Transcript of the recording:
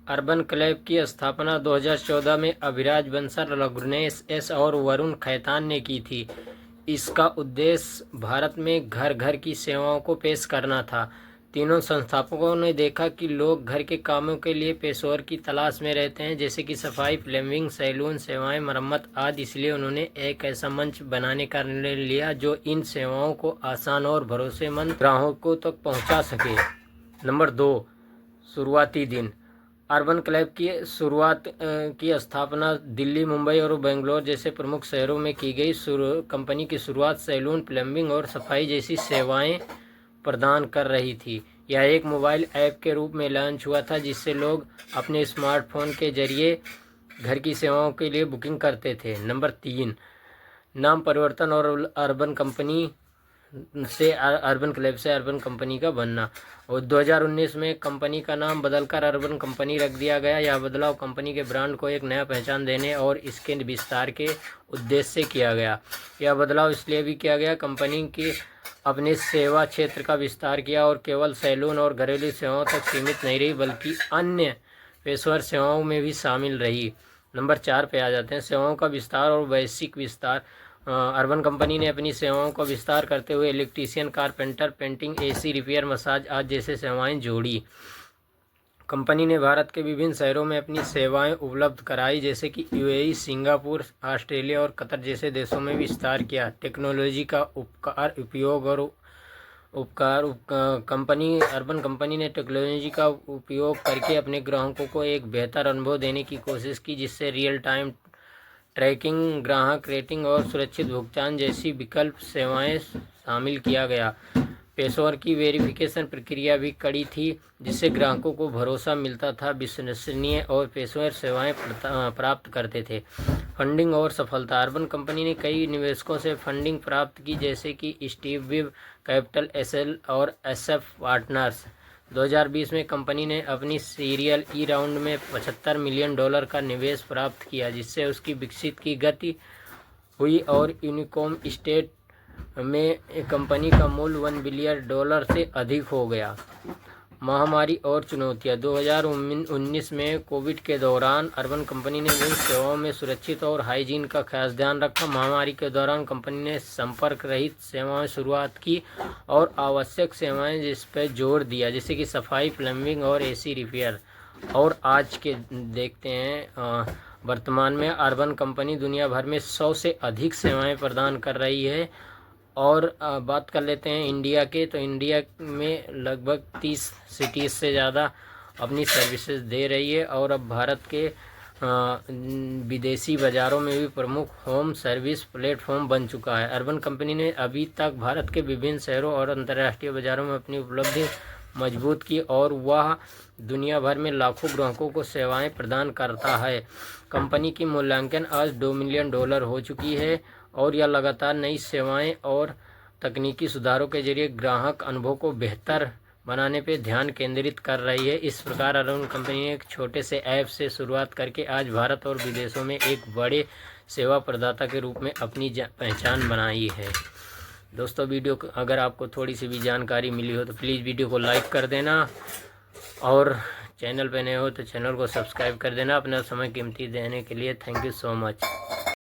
Urban क्लैब की स्थापना 2014 में अभिराज बंसल, रघुनेश एस और वरुण खैतान ने की थी। इसका उद्देश्य भारत में घर घर की सेवाओं को पेश करना था। तीनों संस्थापकों ने देखा कि लोग घर के कामों के लिए पेशेवर की तलाश में रहते हैं, जैसे कि सफाई, प्लम्बिंग, सैलून सेवाएं, मरम्मत आदि। इसलिए उन्होंने एक ऐसा मंच बनाने का निर्णय लिया जो इन सेवाओं को आसान और भरोसेमंद ग्राहकों तक पहुंचा सके। नंबर 2, शुरुआती दिन। अर्बन क्लैब की शुरुआत की स्थापना दिल्ली, मुंबई और बेंगलोर जैसे प्रमुख शहरों में की गई। कंपनी की शुरुआत सैलून, प्लम्बिंग और सफाई जैसी सेवाएं प्रदान कर रही थी। यह एक मोबाइल ऐप के रूप में लॉन्च हुआ था, जिससे लोग अपने स्मार्टफोन के जरिए घर की सेवाओं के लिए बुकिंग करते थे। नंबर 3, नाम परिवर्तन और अर्बन कंपनी से अर्बन क्लैब से अर्बन कंपनी का बनना। और 2019 में कंपनी का नाम बदलकर अर्बन कंपनी रख दिया गया। यह बदलाव कंपनी के ब्रांड को एक नया पहचान देने और इसके विस्तार के उद्देश्य से किया गया। यह बदलाव इसलिए भी किया गया, कंपनी की अपने सेवा क्षेत्र का विस्तार किया और केवल सैलून और घरेलू सेवाओं तक सीमित नहीं रही, बल्कि अन्य पेशेवर सेवाओं में भी शामिल रही। नंबर 4 पे आ जाते हैं, सेवाओं का विस्तार और वैश्विक विस्तार। अर्बन कंपनी ने अपनी सेवाओं का विस्तार करते हुए electrician, carpenter, painting, AC repair, massage आदि जैसे सेवाएं जोड़ी। कंपनी ने भारत के विभिन्न शहरों में अपनी सेवाएं उपलब्ध कराई, जैसे कि यूएई, सिंगापुर, ऑस्ट्रेलिया और कतर जैसे देशों में विस्तार किया। टेक्नोलॉजी का अर्बन कंपनी ने टेक्नोलॉजी का उपयोग करके अपने ग्राहकों को एक बेहतर अनुभव देने की कोशिश की, जिससे रियल टाइम ट्रैकिंग, ग्राहक रेटिंग और सुरक्षित भुगतान जैसी विकल्प सेवाएं शामिल किया गया। पेशेवर की वेरिफिकेशन प्रक्रिया भी कड़ी थी, जिससे ग्राहकों को भरोसा मिलता था, विश्वसनीय और पेशेवर सेवाएं प्राप्त करते थे। फंडिंग और सफलता। अर्बन कंपनी ने कई निवेशकों से फंडिंग प्राप्त की, जैसे कि स्टीव विव कैपिटल, एसएल और एसएफ पार्टनर्स। 2020 में कंपनी ने अपनी सीरियल ई राउंड में $75 मिलियन का निवेश प्राप्त किया, जिससे उसकी विकसित की गति हुई और यूनिकॉर्न स्टेट में कंपनी का मूल्य $1 बिलियन से अधिक हो गया। महामारी और चुनौतियां। 2019 में कोविड के दौरान अर्बन कंपनी ने इन सेवाओं में सुरक्षित और हाइजीन का खास ध्यान रखा। महामारी के दौरान कंपनी ने संपर्क रहित सेवाएं शुरुआत की और आवश्यक सेवाएं जिस पर जोर दिया, जैसे कि सफाई, प्लम्बिंग और एसी रिपेयर। और आज के देखते हैं वर्तमान में अर्बन कंपनी दुनिया भर में 100 से अधिक सेवाएं प्रदान कर रही है। और बात कर लेते हैं इंडिया के, तो इंडिया में लगभग 30 सिटीज़ से ज़्यादा अपनी सर्विसेज दे रही है और अब भारत के विदेशी बाज़ारों में भी प्रमुख होम सर्विस प्लेटफॉर्म बन चुका है। अर्बन कंपनी ने अभी तक भारत के विभिन्न शहरों और अंतर्राष्ट्रीय बाज़ारों में अपनी उपलब्धि मजबूत की और वह दुनिया भर में लाखों ग्राहकों को सेवाएं प्रदान करता है। कंपनी की मूल्यांकन आज $2 मिलियन हो चुकी है और यह लगातार नई सेवाएं और तकनीकी सुधारों के जरिए ग्राहक अनुभव को बेहतर बनाने पर ध्यान केंद्रित कर रही है। इस प्रकार अर्बन कंपनी ने एक छोटे से ऐप से शुरुआत करके आज भारत और विदेशों में एक बड़े सेवा प्रदाता के रूप में अपनी पहचान बनाई है। दोस्तों, वीडियो अगर आपको थोड़ी सी भी जानकारी मिली हो तो प्लीज़ वीडियो को लाइक कर देना और चैनल पे नए हो तो चैनल को सब्सक्राइब कर देना। अपना समय कीमती देने के लिए थैंक यू सो मच।